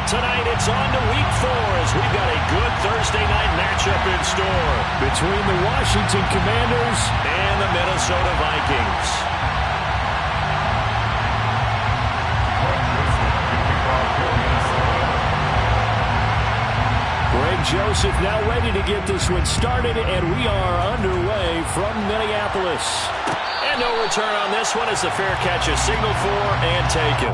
Tonight it's on to week 4 as we've got a good Thursday night matchup in store between the Washington Commanders and the Minnesota Vikings. Greg Joseph now ready to get this one started, and we are underway from Minneapolis. And no return on this one as the fair catch is signaled for and taken.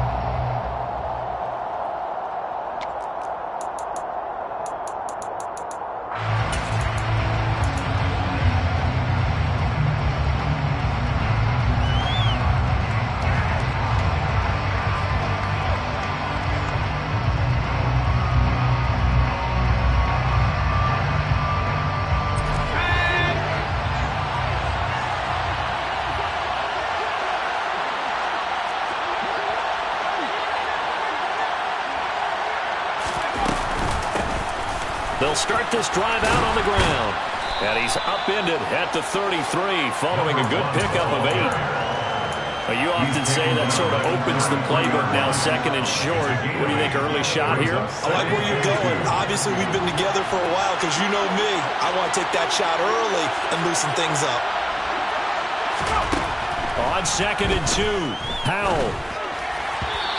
They'll start this drive out on the ground. And he's upended at the 33 following a good pickup of 8. You often say that sort of opens the playbook now, second and short. What do you think, early shot here? I like where you're going. Obviously, we've been together for a while because you know me. I want to take that shot early and loosen things up. On 2nd and 2, Howell.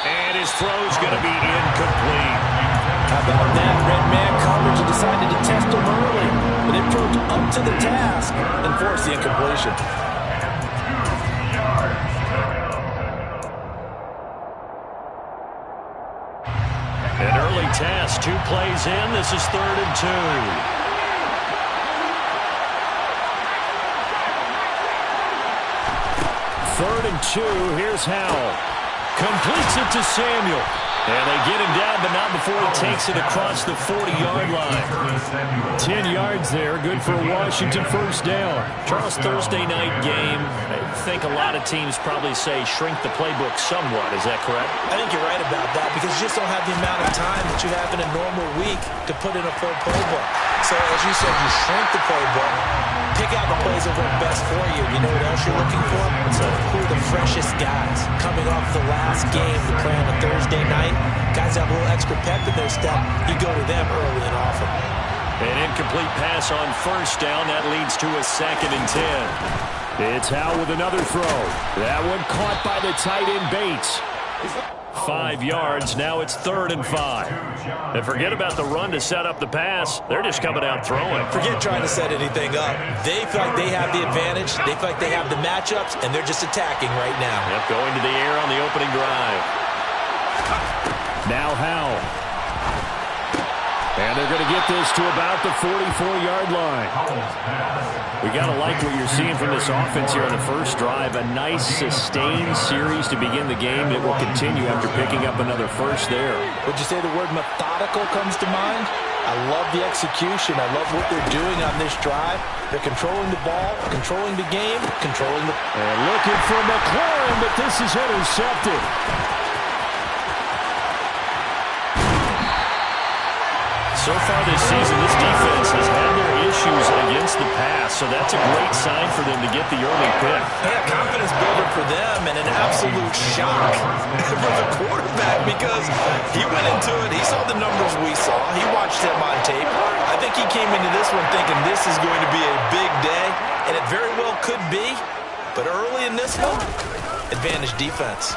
And his throw's going to be incomplete. How about that? Red man coverage and decided to test him early. But it proved up to the task and forced the incompletion. An early test, 2 plays in. This is 3rd and 2. Third and 2, here's Howell. Completes it to Samuel. And they get him down, but not before he takes it across the 40-yard line. 10 yards there, good for a Washington first down. Charles, Thursday night game, I think a lot of teams probably say shrink the playbook somewhat. Is that correct? I think you're right about that because you just don't have the amount of time that you have in a normal week to put in a full playbook. So as you said, you shrink the playbook, pick out the plays that work best for you. You know what else you're looking for? So who are the freshest guys coming off the last game to play on a Thursday night? Guys have a little extra pep in their step. You go to them early and often. An incomplete pass on first down. That leads to a 2nd and 10. It's Howell with another throw. That one caught by the tight end Bates. 5 yards. Now it's 3rd and 5. And forget about the run to set up the pass. They're just coming out throwing. Forget trying to set anything up. They feel like they have the advantage. They feel like they have the matchups, and they're just attacking right now. Yep, going to the air on the opening drive. Now Howell. And they're going to get this to about the 44-yard line. We got to like what you're seeing from this offense here on the first drive. A nice, sustained series to begin the game that will continue after picking up another first there. Would you say the word methodical comes to mind? I love the execution. I love what they're doing on this drive. They're controlling the ball, controlling the game, controlling the... And looking for McLaurin, but this is intercepted. So far this season, this defense has had their issues against the pass, so that's a great sign for them to get the early pick. Yeah, confidence builder for them and an absolute shock for the quarterback because he went into it. He saw the numbers we saw. He watched them on tape. I think he came into this one thinking this is going to be a big day, and it very well could be. But early in this one, advantage defense.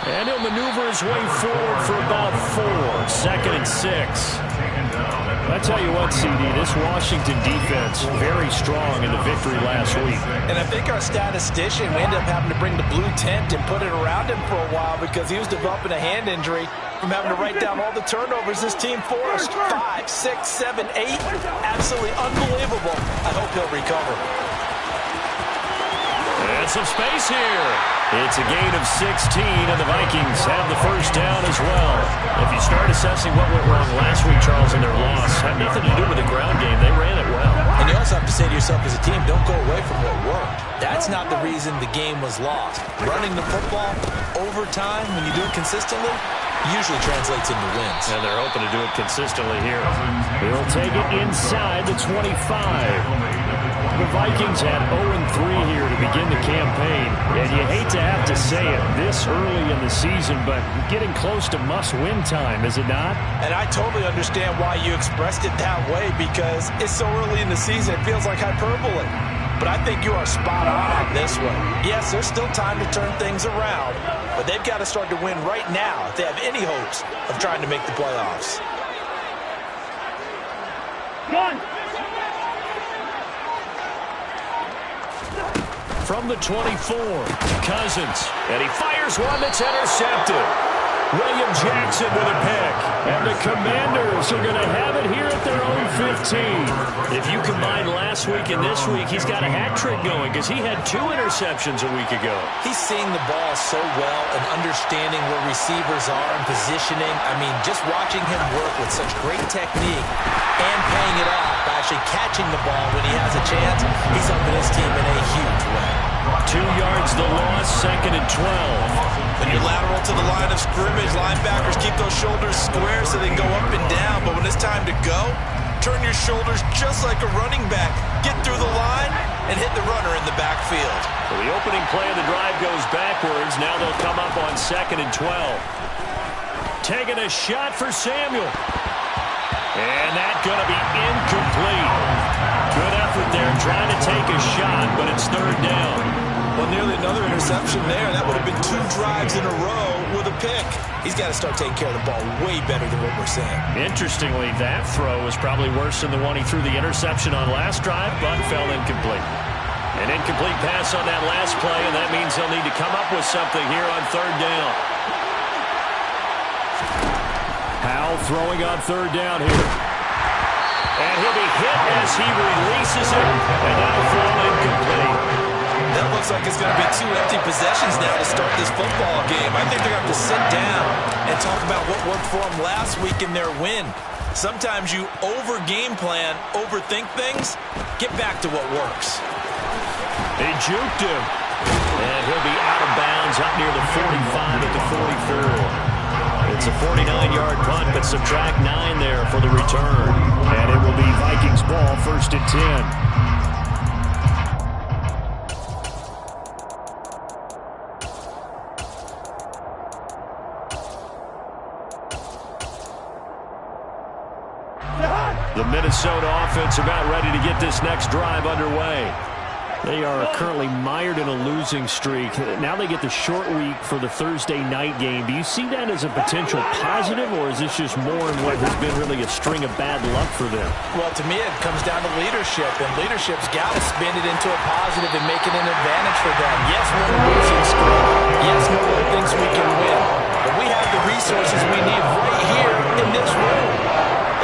And he'll maneuver his way forward for about 4. 2nd and 6. I tell you what, CD, this Washington defense, very strong in the victory last week. And I think our statistician, we ended up having to bring the blue tent and put it around him for a while because he was developing a hand injury from having to write down all the turnovers this team forced. 5, 6, 7, 8. Absolutely unbelievable. I hope he'll recover. And some space here. It's a gain of 16, and the Vikings have the first down as well. If you start assessing what went wrong last week, Charles, in their loss, had nothing to do with the ground game. They ran it well. And you also have to say to yourself as a team, don't go away from what worked. That's not the reason the game was lost. Running the football over time, when you do it consistently, usually translates into wins. And they're hoping to do it consistently here. He'll take it inside the 25. The Vikings had 0-3 here to begin the campaign, and you hate to have to say it this early in the season, but getting close to must-win time, is it not? And I totally understand why you expressed it that way, because it's so early in the season, it feels like hyperbole. But I think you are spot on this one. Yes, there's still time to turn things around, but they've got to start to win right now if they have any hopes of trying to make the playoffs. From the 24, Cousins, and he fires one that's intercepted. William Jackson with a pick, and the Commanders are going to have it here at their own 15. If you combine last week and this week, he's got a hat trick going because he had 2 interceptions a week ago. He's seeing the ball so well and understanding where receivers are and positioning. I mean, just watching him work with such great technique and paying it off by actually catching the ball when he has a chance, he's helping his team in a huge way. 2 yards the loss, 2nd and 12. When you're lateral to the line of scrimmage, linebackers keep those shoulders square so they can go up and down. But when it's time to go, turn your shoulders just like a running back. Get through the line and hit the runner in the backfield. So the opening play of the drive goes backwards. Now they'll come up on 2nd and 12. Taking a shot for Samuel. And that's going to be incomplete. Good effort there trying to take a shot, but it's 3rd down. Well, nearly another interception there. That would have been 2 drives in a row with a pick. He's got to start taking care of the ball way better than what we're seeing. Interestingly, that throw was probably worse than the one he threw the interception on last drive, but fell incomplete. An incomplete pass on that last play, and that means they'll need to come up with something here on 3rd down. Howell throwing on 3rd down here. And he'll be hit as he releases it, and that'll fall incomplete. That looks like it's going to be 2 empty possessions now to start this football game. I think they're going to have to sit down and talk about what worked for them last week in their win. Sometimes you over-game plan, overthink things. Get back to what works. They juked him. And he'll be out of bounds up near the 45 at the 44. It's a 49-yard punt, but subtract 9 there for the return. And it will be Vikings ball, 1st and 10. The Minnesota offense about ready to get this next drive underway. They are currently mired in a losing streak. Now they get the short week for the Thursday night game. Do you see that as a potential positive, or is this just more in what has been really a string of bad luck for them? Well, to me, it comes down to leadership, and leadership's got to spin it into a positive and make it an advantage for them. Yes, we're in a losing streak. Yes, no one thinks we can win. But we have the resources we need right here in this room.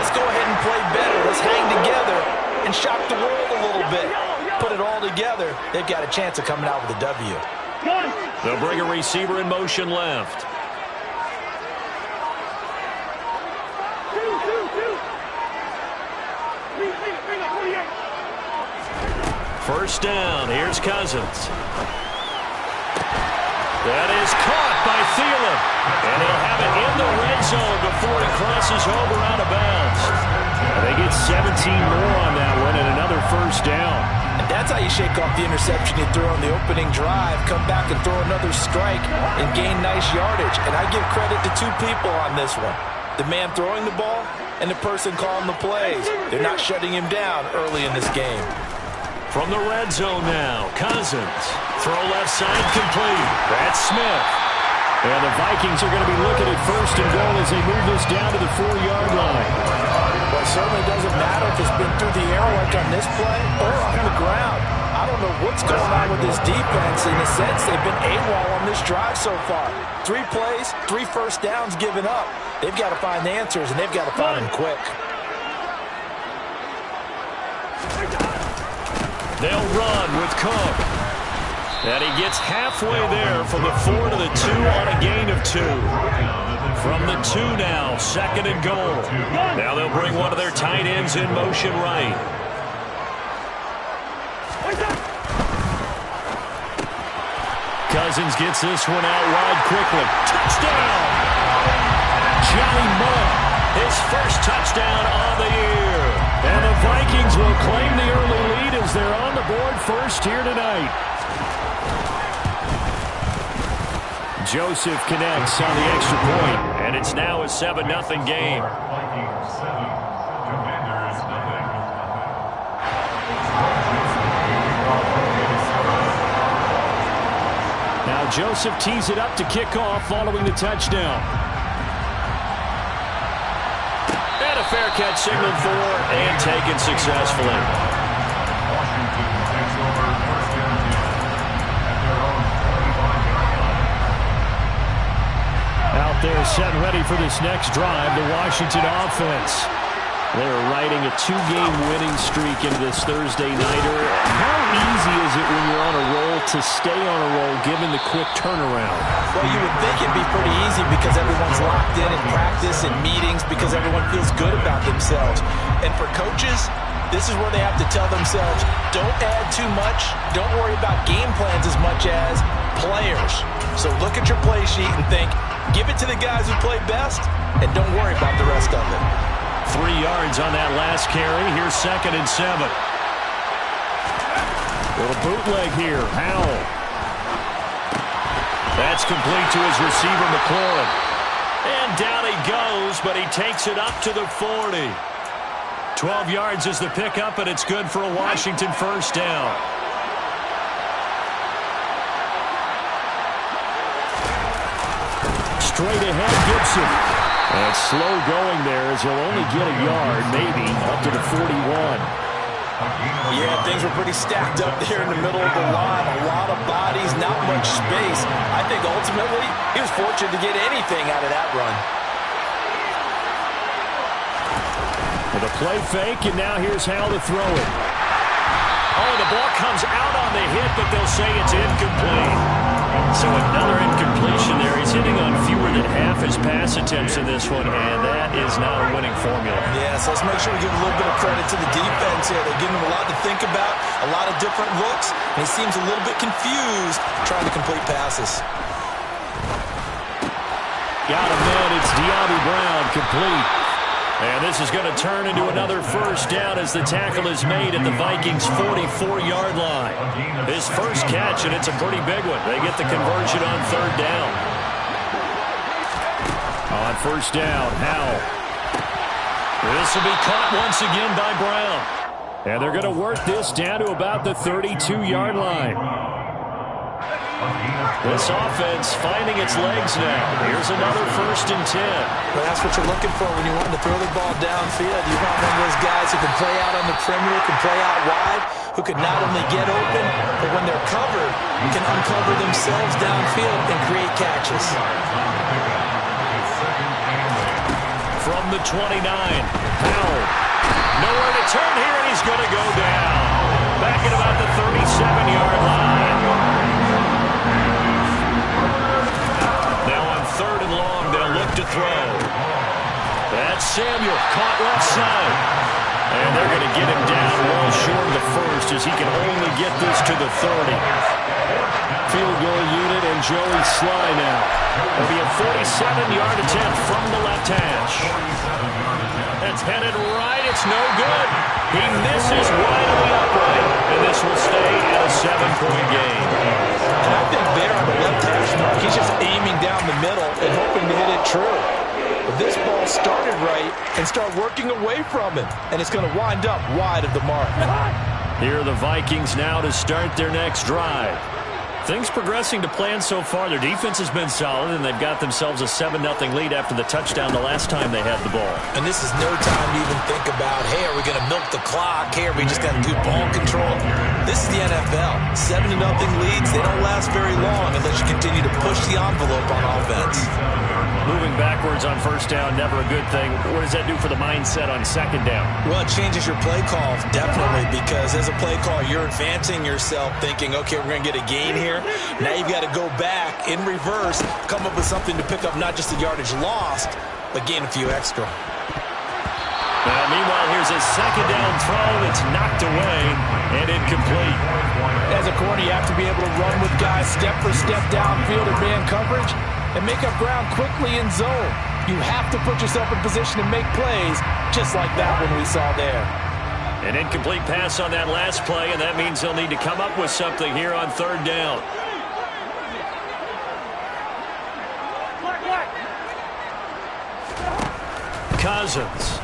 Let's go ahead and play better. Let's hang together and shock the world a little bit. Put it all together, they've got a chance of coming out with a W. They'll bring a receiver in motion left. First down, here's Cousins. That is caught by Thielen. And he'll have it in the red zone before he crosses over out of bounds. And they get 17 more on that one and another first down. And that's how you shake off the interception you threw on the opening drive, come back and throw another strike and gain nice yardage. And I give credit to 2 people on this one. The man throwing the ball and the person calling the plays. They're not shutting him down early in this game. From the red zone now, Cousins. Throw left side complete. That's Smith. And the Vikings are going to be looking at 1st and goal as they move this down to the 4-yard line. Well, it certainly doesn't matter if it's been through the air like on this play or on the ground. I don't know what's going on with this defense. In a sense, they've been AWOL on this drive so far. 3 plays, 3 first downs given up. They've got to find the answers, and they've got to find them quick. They'll run with Cook. And he gets halfway there from the 4 to the 2 on a gain of 2. From the 2 now, 2nd and goal. Now they'll bring one of their tight ends in motion right. Cousins gets this one out wide quickly. Touchdown! Johnny Mudd, his first touchdown on the year. And the Vikings will claim the early lead as they're on the board first here tonight. Joseph connects on the extra point, and it's now a 7-0 game. Now Joseph tees it up to kick off following the touchdown. And a fair catch signaled for and taken successfully. Out there set and ready for this next drive, the Washington offense. They're riding a 2-game winning streak into this Thursday nighter. How easy is it when you're on a roll to stay on a roll given the quick turnaround? Well, you would think it'd be pretty easy because everyone's locked in practice and meetings because everyone feels good about themselves. And for coaches, this is where they have to tell themselves, don't add too much, don't worry about game plans as much as players. So look at your play sheet and think, give it to the guys who play best, and don't worry about the rest of it. 3 yards on that last carry. Here's 2nd and 7. Little bootleg here. Howell. That's complete to his receiver, McLaurin. And down he goes, but he takes it up to the 40. 12 yards is the pickup, and it's good for a Washington first down. Straight ahead, Gibson. And slow going there as he'll only get a yard, maybe, up to the 41. Yeah, things were pretty stacked up there in the middle of the line. A lot of bodies, not much space. I think ultimately he was fortunate to get anything out of that run. With a play fake, and now here's how to throw it. Oh, the ball comes out on the hit, but they'll say it's incomplete. So another incompletion there. He's hitting on fewer than half his pass attempts in this one, and that is not a winning formula. Yeah, so let's make sure we give a little bit of credit to the defense here. They're giving him a lot to think about, a lot of different looks, and he seems a little bit confused trying to complete passes. Got him then. It's De'Ami Brown, complete. And this is going to turn into another first down as the tackle is made at the Vikings' 44-yard line. His first catch, and it's a pretty big one. They get the conversion on 3rd down. On 1st down, Howell. This will be caught once again by Brown. And they're going to work this down to about the 32-yard line. This offense finding its legs now. Here's another 1st and 10. Well, that's what you're looking for when you want to throw the ball downfield. You want one of those guys who can play out on the perimeter, can play out wide, who can not only get open, but when they're covered, can uncover themselves downfield and create catches. From the 29, Howell. Nowhere to turn here, and he's going to go down. Back at about the 37-yard line. Now on 3rd and long, they'll look to throw. That's Samuel, caught left side. And they're going to get him down well short of the 1st as he can only get this to the 30. Field goal unit and Joey Sly now. It'll be a 47-yard attempt from the left hash. That's headed right. It's no good. He misses wide of the upright. And this will stay at a 7-point game. And I think there on the left hash mark, he's just aiming down the middle and hoping to hit it true. But this ball started right and start working away from him. And it's going to wind up wide of the mark. Here are the Vikings now to start their next drive. Things progressing to plan so far. Their defense has been solid, and they've got themselves a 7-0 lead after the touchdown the last time they had the ball. And this is no time to even think about, hey, are we going to milk the clock? Hey, are we just got to do ball control? This is the NFL. 7-0 leads, they don't last very long unless you continue to push the envelope on offense. Moving backwards on 1st down, never a good thing. What does that do for the mindset on 2nd down? Well, it changes your play call, definitely, because as a play call, you're advancing yourself thinking, okay, we're going to get a gain here. Now you've got to go back in reverse, come up with something to pick up not just the yardage lost, but gain a few extra. Meanwhile, here's a 2nd down throw that's knocked away and incomplete. As a corner, you have to be able to run with guys step for step downfield in man coverage and make up ground quickly in zone. You have to put yourself in position to make plays just like that one we saw there. An incomplete pass on that last play, and that means they'll need to come up with something here on third down. Cousins.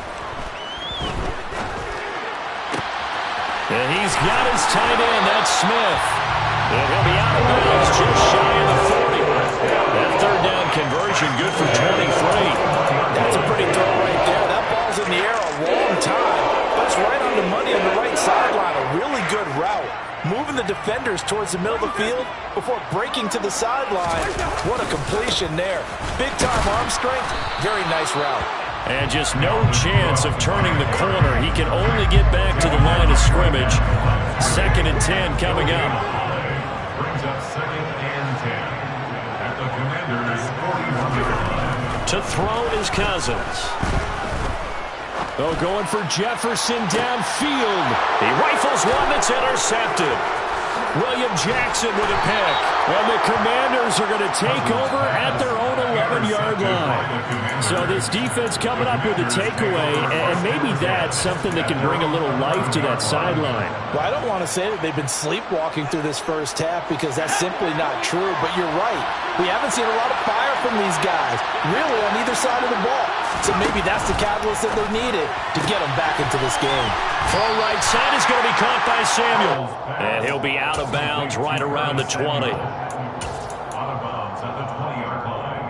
And he's got his tight end. That's Smith. And he'll be out of bounds just shy of the 40. That third down conversion good for 23. That's a pretty throw right there. That ball's in the air a long time. But it's right on the money on the right sideline. A really good route. Moving the defenders towards the middle of the field before breaking to the sideline. What a completion there. Big-time arm strength. Very nice route. And just no chance of turning the corner. He can only get back to the line of scrimmage. 2nd and 10 coming up. Brings up 2nd and 10 at the Commanders' 41. To throw is Cousins. Oh, going for Jefferson downfield. He rifles one that's intercepted. William Jackson with a pick. And the Commanders are going to take over at their own 11-yard line. So this defense coming up with a takeaway, and maybe that's something that can bring a little life to that sideline. Well, I don't want to say that they've been sleepwalking through this first half because that's simply not true, but you're right. We haven't seen a lot of fire from these guys, really on either side of the ball. So maybe that's the catalyst that they needed to get them back into this game. Throw right side is going to be caught by Samuel. And he'll be out of bounds right around the 20. Out of bounds at the 20-yard line.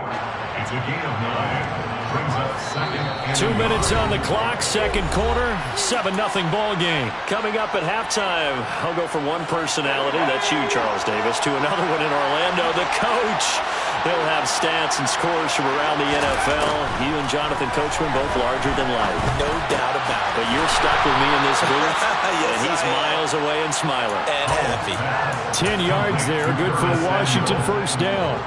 It's a gain of 9. Brings up 2nd and 2 minutes on the clock, second quarter, 7-0 ball game. Coming up at halftime, I'll go from one personality, that's you, Charles Davis, to another one in Orlando, the coach. He'll have stats and scores from around the NFL. You and Jonathan Coachman both larger than life. No doubt about it. But you're stuck with me in this booth, Yes, and he's miles away and smiling. And happy. 10 yards there, good for a Washington first down.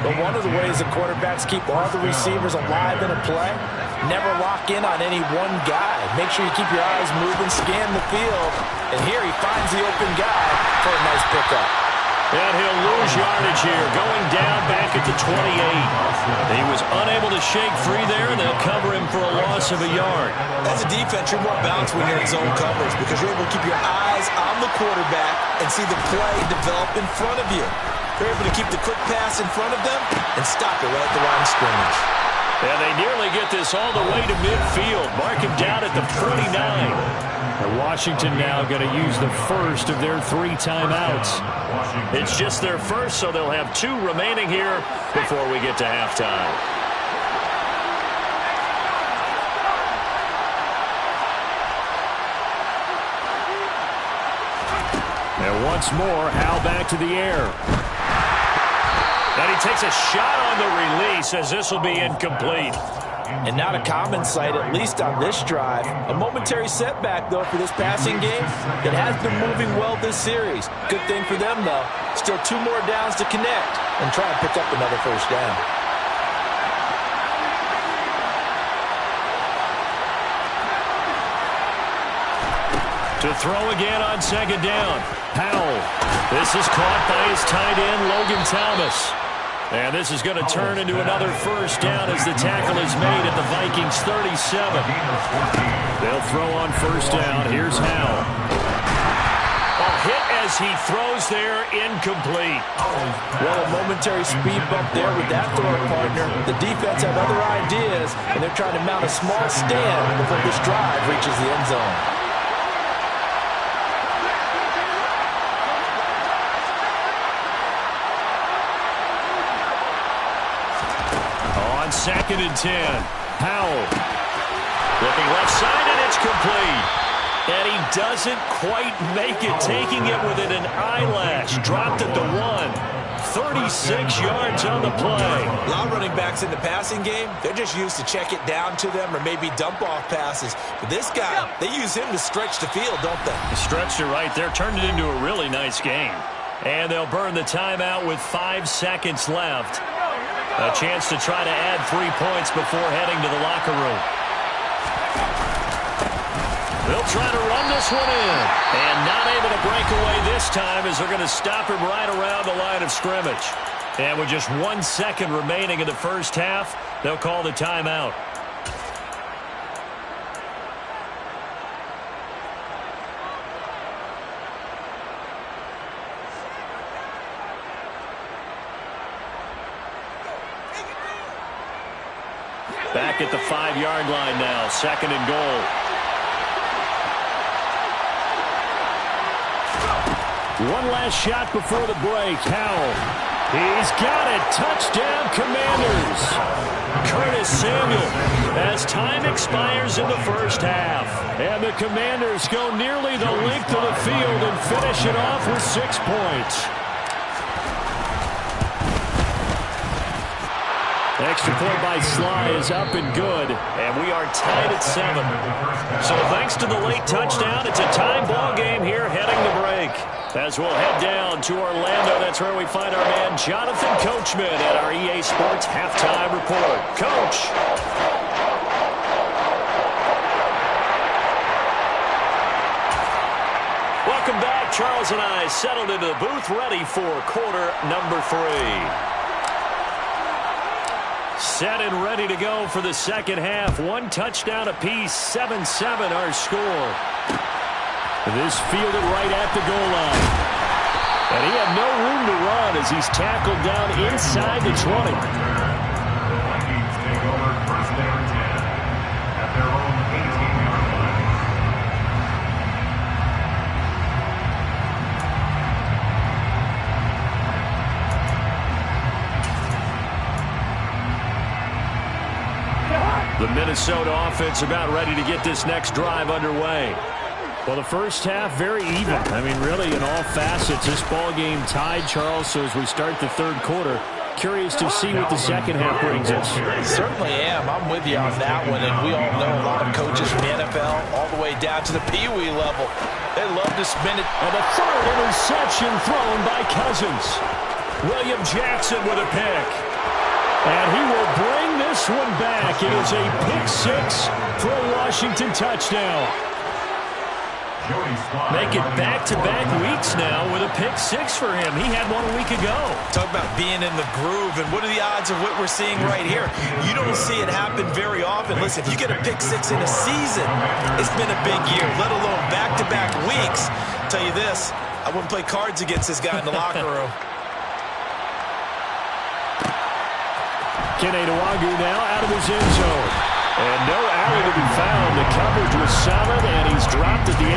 But one of the ways the quarterbacks keep all the receivers alive in a play, never lock in on any one guy. Make sure you keep your eyes moving, scan the field, and here he finds the open guy for a nice pickup. And he'll lose yardage here, going down back at the 28. He was unable to shake free there, and they'll cover him for a loss of a yard. As a defense, you're more balanced when you're in zone coverage because you're able to keep your eyes on the quarterback and see the play develop in front of you. You're able to keep the quick pass in front of them and stop it right at the line of scrimmage. And they nearly get this all the way to midfield. Mark him down at the 49. And Washington now going to use the first of their 3 timeouts. It's just their first, so they'll have 2 remaining here before we get to halftime. And once more, Hal back to the air. And he takes a shot on the release as this will be incomplete. And not a common sight, at least on this drive. A momentary setback, though, for this passing game. It has been moving well this series. Good thing for them, though. Still 2 more downs to connect and try and pick up another first down. To throw again on second down. Powell. This is caught by his tight end, Logan Thomas. And this is going to turn into another first down as the tackle is made at the Vikings 37. They'll throw on first down. Here's Howell. A hit as he throws there, incomplete. Well, a momentary speed bump there with that throw partner. The defense have other ideas, and they're trying to mount a small stand before this drive reaches the end zone. On 2nd and 10, Howell looking left side, and it's complete. And he doesn't quite make it, taking it within an eyelash. Dropped at the 1. 36 yards on the play. A lot of running backs in the passing game, they're just used to check it down to them or maybe dump off passes. But this guy, they use him to stretch the field, don't they? Stretched it right there, turned it into a really nice game. And they'll burn the timeout with 5 seconds left. A chance to try to add 3 points before heading to the locker room. They'll try to run this one in. And not able to break away this time as they're going to stop him right around the line of scrimmage. And with just 1 second remaining in the first half, they'll call the timeout. Back at the 5-yard line now, 2nd and goal. One last shot before the break. Howell. He's got it. Touchdown, Commanders. Curtis Samuel as time expires in the first half. And the Commanders go nearly the length of the field and finish it off with 6 points. Extra point by Sly is up and good. And we are tied at 7. So thanks to the late touchdown, it's a tie ball game here heading to break. As we'll head down to Orlando, that's where we find our man Jonathan Coachman at our EA Sports Halftime Report. Coach. Welcome back. Charles and I settled into the booth ready for quarter number 3. Set and ready to go for the second half. 1 touchdown apiece, 7-7 our score. This fielded right at the goal line. And he had no room to run as he's tackled down inside the 20. Vikings take over 1st and 10 at their own 18-yard line. The Minnesota offense about ready to get this next drive underway. Well, the first half, very even. I mean, really, in all facets, this ball game tied, Charles. So as we start the 3rd quarter, curious to see what the second half brings us. Certainly am. I'm with you on that one. And we all know a lot of coaches from the NFL all the way down to the Pee Wee level. They love to spin it. And a 3rd interception thrown by Cousins. William Jackson with a pick. And he will bring this one back. It is a pick 6 for a Washington touchdown. Make it back-to-back weeks now with a pick 6 for him. He had one a week ago. Talk about being in the groove, and what are the odds of what we're seeing right here? You don't see it happen very often. Listen, if you get a pick 6 in a season, it's been a big year, let alone back-to-back weeks. I'll tell you this, I wouldn't play cards against this guy in the locker room. Kene Nwangwu now out of his end zone. And no alley to be found. The coverage was solid, and he's dropped at the 18.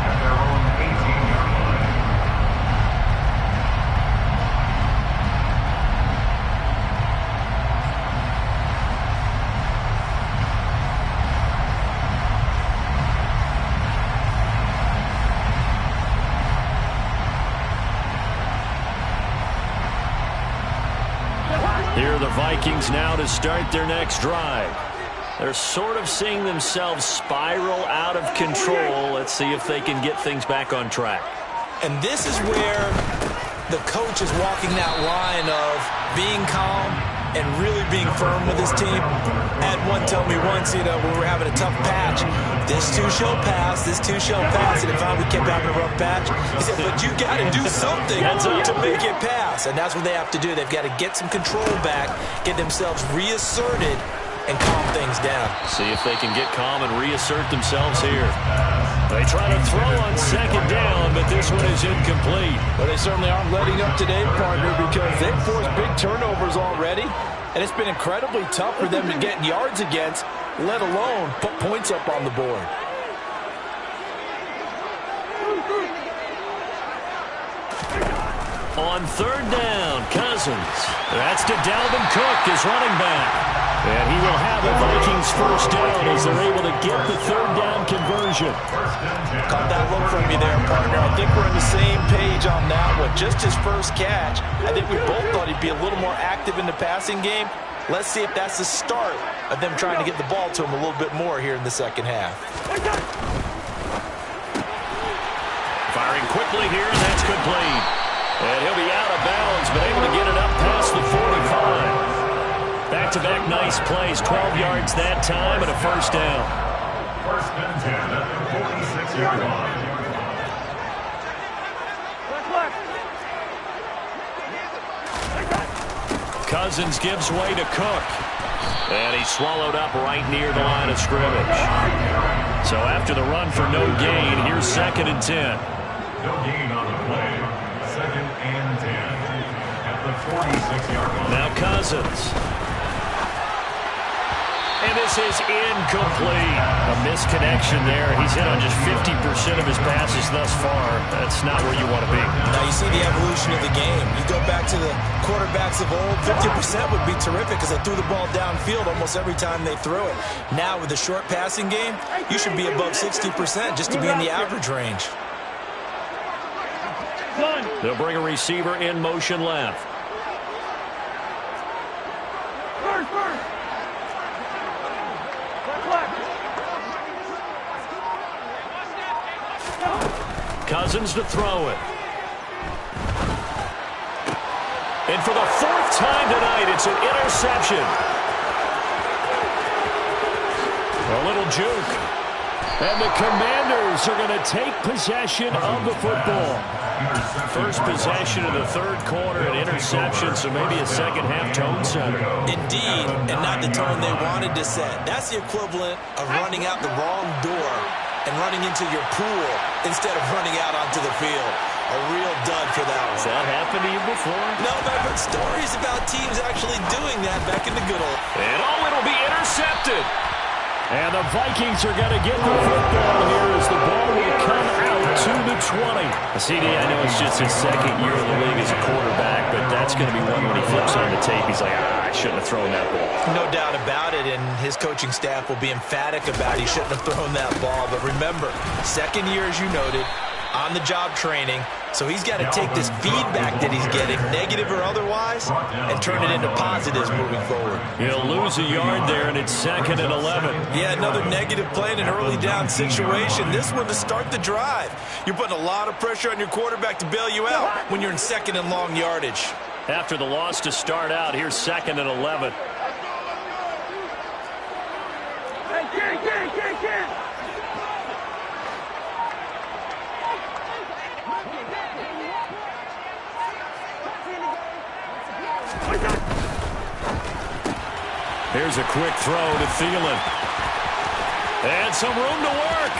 At their own 18-yard line. Here are the Vikings now to start their next drive. They're sort of seeing themselves spiral out of control. Let's see if they can get things back on track. And this is where the coach is walking that line of being calm and really being firm with his team. I had one tell me once, when we were having a tough patch, this too shall pass, this too shall pass, and if we kept having a rough patch, he said, but you got to do something to make it pass. And that's what they have to do. They've got to get some control back, get themselves reasserted, and calm things down. See if they can get calm and reassert themselves here. They try to throw on 2nd down, but this one is incomplete. Well, they certainly aren't letting up today, partner, because they've forced big turnovers already, and it's been incredibly tough for them to get yards against, let alone put points up on the board. On 3rd down, Cousins. That's to Dalvin Cook, his running back. And he will have the Vikings first down as they're able to get the 3rd down conversion. Caught that look from you there, partner. I think we're on the same page on that one. Just his first catch. I think we both thought he'd be a little more active in the passing game. Let's see if that's the start of them trying to get the ball to him a little bit more here in the second half. Firing quickly here, and that's complete. And he'll be out of bounds, but able to get it up past the 45. Back-to-back nice plays, 12 yards that time, and a first down. 1st and 10 at the 46-yard line. Cousins gives way to Cook. And he's swallowed up right near the line of scrimmage. So after the run for no gain, here's 2nd and 10. No gain on the play. 2nd and 10 at the 46-yard line. Now Cousins. And this is incomplete. A misconnection there. He's hit on just 50% of his passes thus far. That's not where you want to be. Now you see the evolution of the game. You go back to the quarterbacks of old, 50% would be terrific because they threw the ball downfield almost every time they threw it. Now with the short passing game, you should be above 60% just to be in the average range. They'll bring a receiver in motion left. Cousins to throw it. And for the fourth time tonight, it's an interception. A little juke. And the Commanders are going to take possession of the football. First possession of the third quarter, an interception, so maybe a second-half tone setter. Indeed, and not the tone they wanted to set. That's the equivalent of running out the wrong door and running into your pool instead of running out onto the field. A real dud for that one. Has that happened to you before? No, but I've heard stories about teams actually doing that back in the good old. And it'll be intercepted. And the Vikings are going to get the football here as the ball will come out to the 20. CD, I know it's just his second year in the league as a quarterback, but that's going to be one when he flips on the tape. He's like, I shouldn't have thrown that ball. No doubt about it, and his coaching staff will be emphatic about he shouldn't have thrown that ball. But remember, second year, as you noted, on-the-job training, so he's got to take this feedback that he's getting, negative or otherwise, and turn it into positives moving forward. He'll lose a yard there, and it's 2nd and 11. Yeah, another negative play in an early down situation. This one to start the drive. You're putting a lot of pressure on your quarterback to bail you out when you're in second and long yardage. After the loss to start out, here's 2nd and 11. Here's a quick throw to Thielen. And some room to work.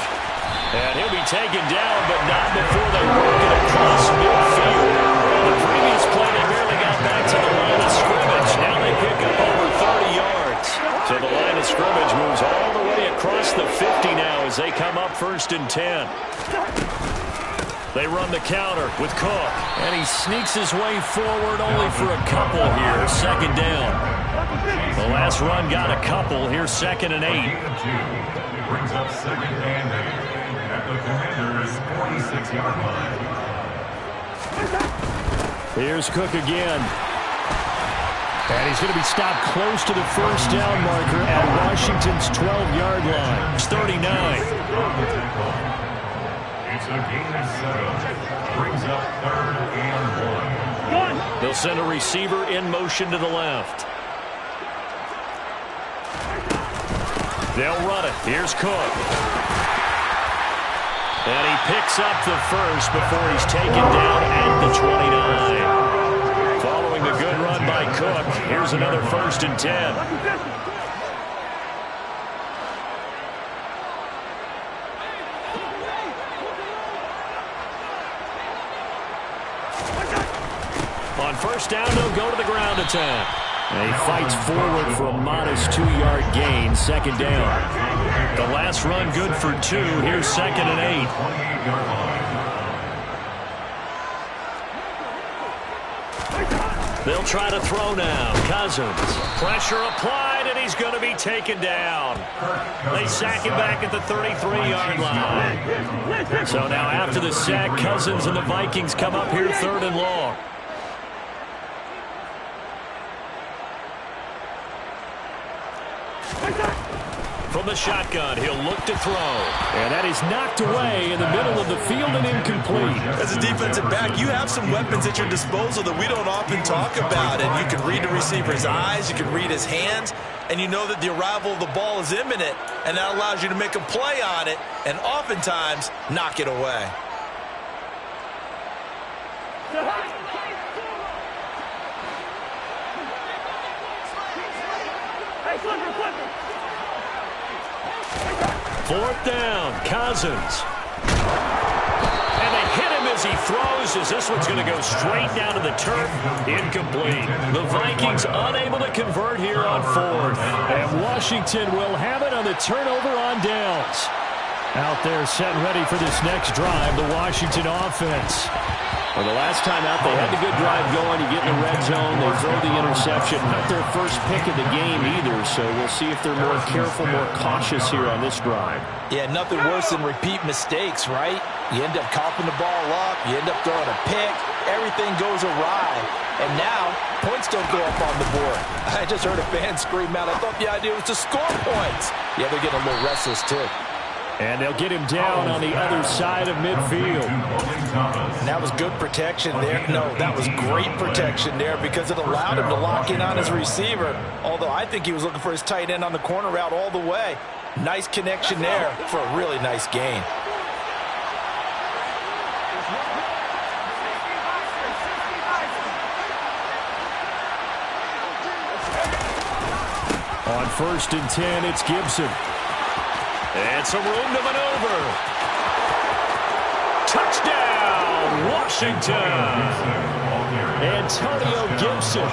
And he'll be taken down, but not before they work it across midfield. The previous play, they barely got back to the line of scrimmage. Now they pick up over 30 yards. So the line of scrimmage moves all the way across the 50 now as they come up 1st and 10. They run the counter with Cook. And he sneaks his way forward only for a couple here. 2nd down. The last run got a couple. Here's 2nd and 8. Brings up 2nd and 8 at the Commanders' 46-yard line. Here's Cook again. And he's going to be stopped close to the 1st down marker at Washington's 12-yard line. It's 39. It's a gain of 7. Brings up 3rd and 1. They'll send a receiver in motion to the left. They'll run it. Here's Cook. And he picks up the first before he's taken down at the 29. Following the good run by Cook, here's another 1st and 10. On 1st down, they'll go to the ground attack. And he fights forward for a modest 2-yard gain, 2nd down. The last run good for 2. Here's 2nd and 8. They'll try to throw now. Cousins. Pressure applied, and he's going to be taken down. They sack him back at the 33-yard line. So now after the sack, Cousins and the Vikings come up here 3rd and long. From the shotgun, he'll look to throw. And that is knocked away in the middle of the field and incomplete. As a defensive back, you have some weapons at your disposal that we don't often talk about. And you can read the receiver's eyes, you can read his hands, and you know that the arrival of the ball is imminent, and that allows you to make a play on it and oftentimes knock it away. Fourth down, Cousins. And they hit him as he throws, as this one's going to go straight down to the turf. Incomplete. The Vikings unable to convert here on 4th. And Washington will have it on the turnover on downs. Out there set and ready for this next drive, the Washington offense. Well, the last time out, they had the good drive going. You get in the red zone, they throw the interception. Not their first pick of the game either, so we'll see if they're more careful, more cautious here on this drive. Yeah, nothing worse than repeat mistakes, right? You end up coughing the ball up, you end up throwing a pick, everything goes awry. And now, points don't go up on the board. I just heard a fan scream out, I thought the idea was to score points. Yeah, they're getting a little restless too. And they'll get him down on the other side of midfield. And that was good protection there. No, that was great protection there because it allowed him to lock in on his receiver. Although I think he was looking for his tight end on the corner route all the way. Nice connection there for a really nice gain. On 1st and 10, it's Gibson. And some room to maneuver. Touchdown, Washington. Antonio Gibson,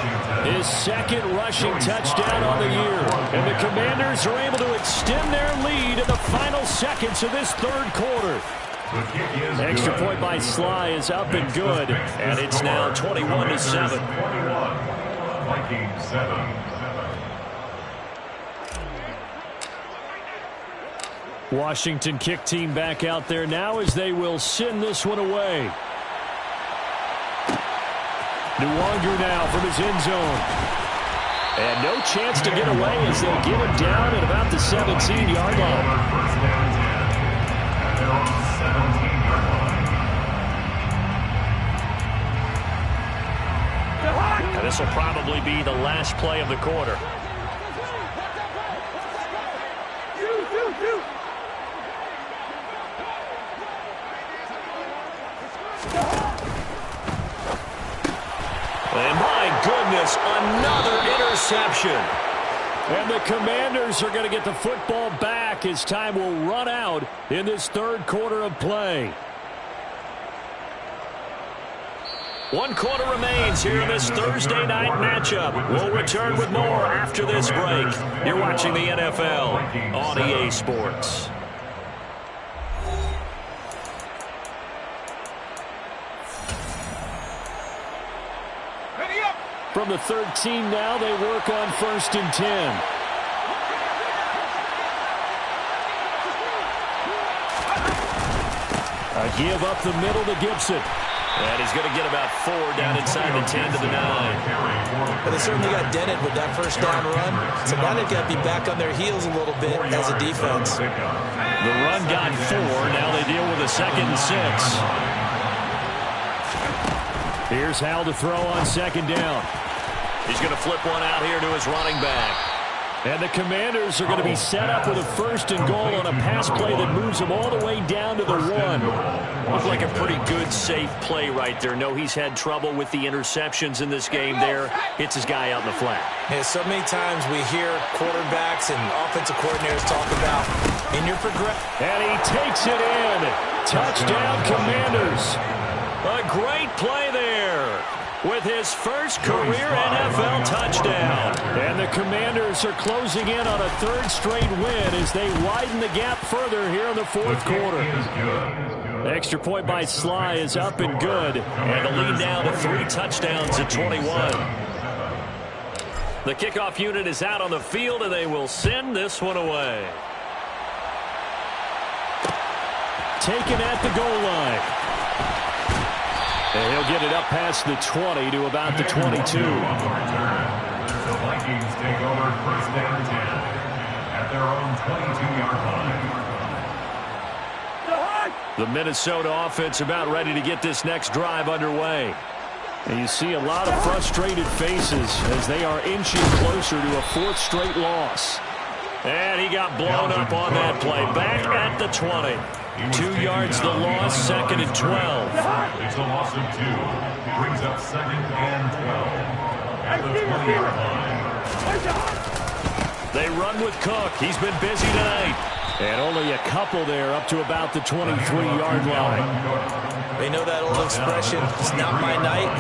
his second rushing touchdown on the year. And the Commanders are able to extend their lead in the final seconds of this third quarter. Extra point by Sly is up and good. And it's now 21-7. Viking 7. Washington kick team back out there now as they will send this one away. Nwangu now from his end zone. And no chance to get away as they'll get him down at about the 17-yard line. Now, this will probably be the last play of the quarter. And my goodness, another interception. And the Commanders are going to get the football back as time will run out in this third quarter of play. 1 quarter remains here in this Thursday night matchup. We'll return with more after this break. You're watching the NFL on EA Sports. From the 13 now, they work on 1st and 10. A give up the middle to Gibson. And he's going to get about 4 down inside the 10 to the 9. But they certainly got dented with that first down run. So now they've got to be back on their heels a little bit as a defense. The run got 4. Now they deal with a 2nd and 6. Here's Hal to throw on 2nd down. He's going to flip one out here to his running back. And the Commanders are going to be set up with a 1st and goal on a pass play that moves them all the way down to the 1. Looked like a pretty good, safe play right there. No, he's had trouble with the interceptions in this game there. Hits his guy out in the flat. Yeah, so many times we hear quarterbacks and offensive coordinators talk about in your progression. And he takes it in. Touchdown, Commanders. A great play there with his first career NFL touchdown. And the Commanders are closing in on a 3rd straight win as they widen the gap further here in the 4th quarter. Extra point by Sly is up and good. And the lead down to 3 touchdowns at 21. The kickoff unit is out on the field, and they will send this one away. Taken at the goal line. And he'll get it up past the 20 to about the 22. The Vikings take over 1st and 10 at their own 22-yard line. The Minnesota offense about ready to get this next drive underway. And you see a lot of frustrated faces as they are inching closer to a 4th straight loss. And he got blown up on that play. Back at the 20. 2 yards the loss, 2nd and 12. It's a loss of 2. Brings up 2nd and 12 at the 20-yard line. They run with Cook. He's been busy tonight. And only a couple there up to about the 23-yard line. They know that old expression, it's not my night.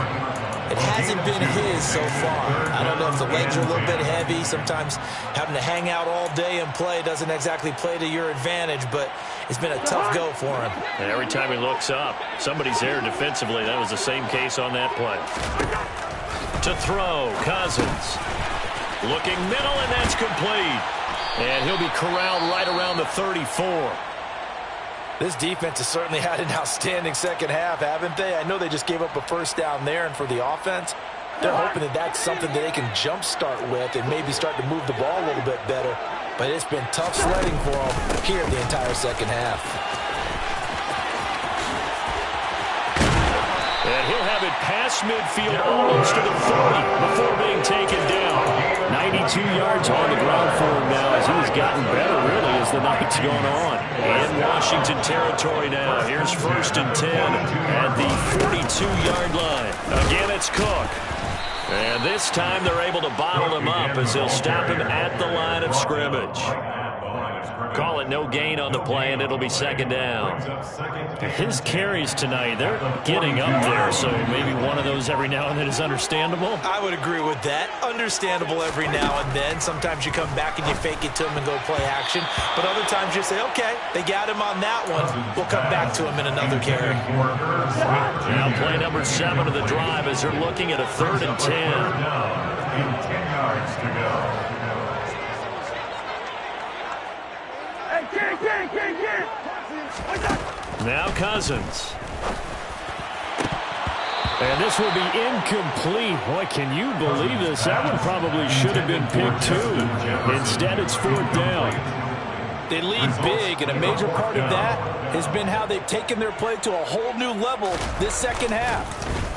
It hasn't been his so far. I don't know if the legs are a little bit heavy. Sometimes having to hang out all day and play doesn't exactly play to your advantage, but it's been a tough go for him. And every time he looks up, somebody's there defensively. That was the same case on that play. To throw, Cousins. Looking middle, and that's complete. And he'll be corralled right around the 34. This defense has certainly had an outstanding second half, haven't they? I know they just gave up a first down there, and for the offense, they're hoping that that's something that they can jumpstart with and maybe start to move the ball a little bit better. But it's been tough sledding for them here the entire second half. And he'll have it past midfield almost to the 40 before being taken down. 92 yards on the ground for him now as he's gotten better, really, as the night's gone on. In Washington territory now. Here's 1st and 10 at the 42-yard line. Again, it's Cook. And this time they're able to bottle him up as they'll stop him at the line of scrimmage. Call it no gain on the play, and it'll be 2nd down. His carries tonight, they're getting up there, so maybe one of those every now and then is understandable. I would agree with that. Understandable every now and then. Sometimes you come back and you fake it to him and go play action. But other times you say, okay, they got him on that one. We'll come back to him in another carry. Now play number 7 of the drive as they're looking at a 3rd and 10. 10 yards to go. Now Cousins. And this will be incomplete. Boy, can you believe this? That one probably should have been picked too. Instead, it's 4th down. They lead big, and a major part of that has been how they've taken their play to a whole new level this second half.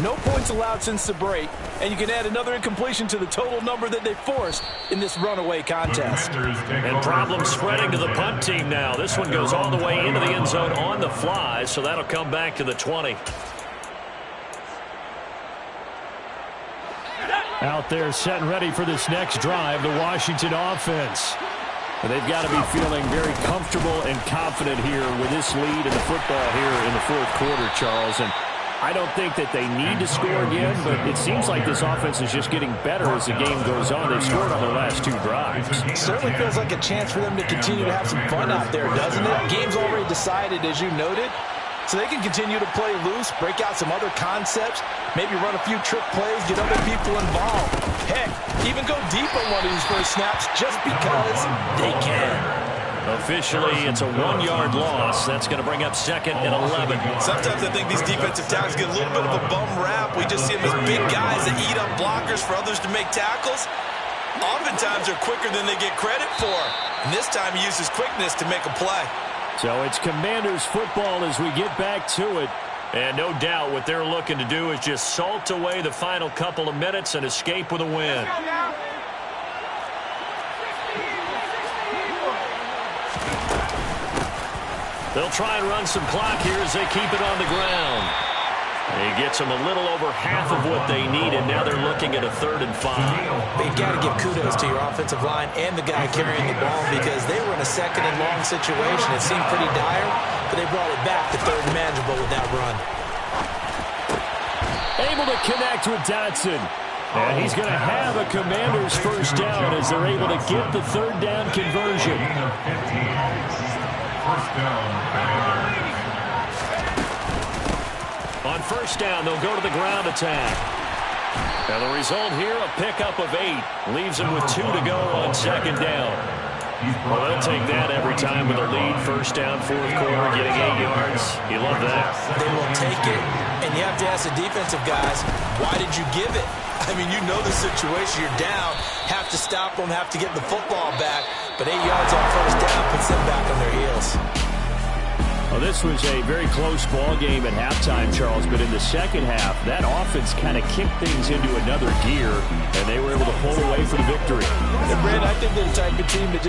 No points allowed since the break, and you can add another incompletion to the total number that they forced in this runaway contest. And problems spreading to the punt team now. This one goes all the way into the end zone on the fly, so that'll come back to the 20. Out there set and ready for this next drive, the Washington offense. They've got to be feeling very comfortable and confident here with this lead in the football here in the 4th quarter, Charles. And I don't think that they need to score again, but it seems like this offense is just getting better as the game goes on. They've scored on their last 2 drives. It certainly feels like a chance for them to continue to have some fun out there, doesn't it? Game's already decided, as you noted. So they can continue to play loose, break out some other concepts, maybe run a few trick plays, get other people involved. Heck, even go deep on one of these first snaps just because they can. Officially, it's a 1-yard loss. That's going to bring up 2nd and 11. Sometimes I think these defensive tackles get a little bit of a bum rap. We just see them as big guys that eat up blockers for others to make tackles. Oftentimes, they're quicker than they get credit for. And this time, he uses quickness to make a play. So it's Commanders football as we get back to it. And no doubt what they're looking to do is just salt away the final couple of minutes and escape with a win. They'll try and run some clock here as they keep it on the ground. He gets them a little over half of what they needed. Now they're looking at a 3rd and 5. But you got to give kudos to your offensive line and the guy carrying the ball because they were in a 2nd and long situation. It seemed pretty dire, but they brought it back to 3rd and manageable with that run. Able to connect with Dotson. And he's going to have a Commanders first down as they're able to get the 3rd down conversion. First down, Commanders. On 1st down, they'll go to the ground attack. Now the result here, a pickup of 8. Leaves them with 2 to go on 2nd down. Well, they'll take that every time with a lead. 1st down, 4th quarter, getting 8 yards. You love that. They will take it, and you have to ask the defensive guys, why did you give it? I mean, you know the situation. You're down, have to stop them, have to get the football back, but 8 yards on 1st down puts them back on their heels. Well, this was a very close ball game at halftime, Charles, but in the second half, that offense kind of kicked things into another gear, and they were able to pull away for the victory. And, Brandon, I think they're the type of team that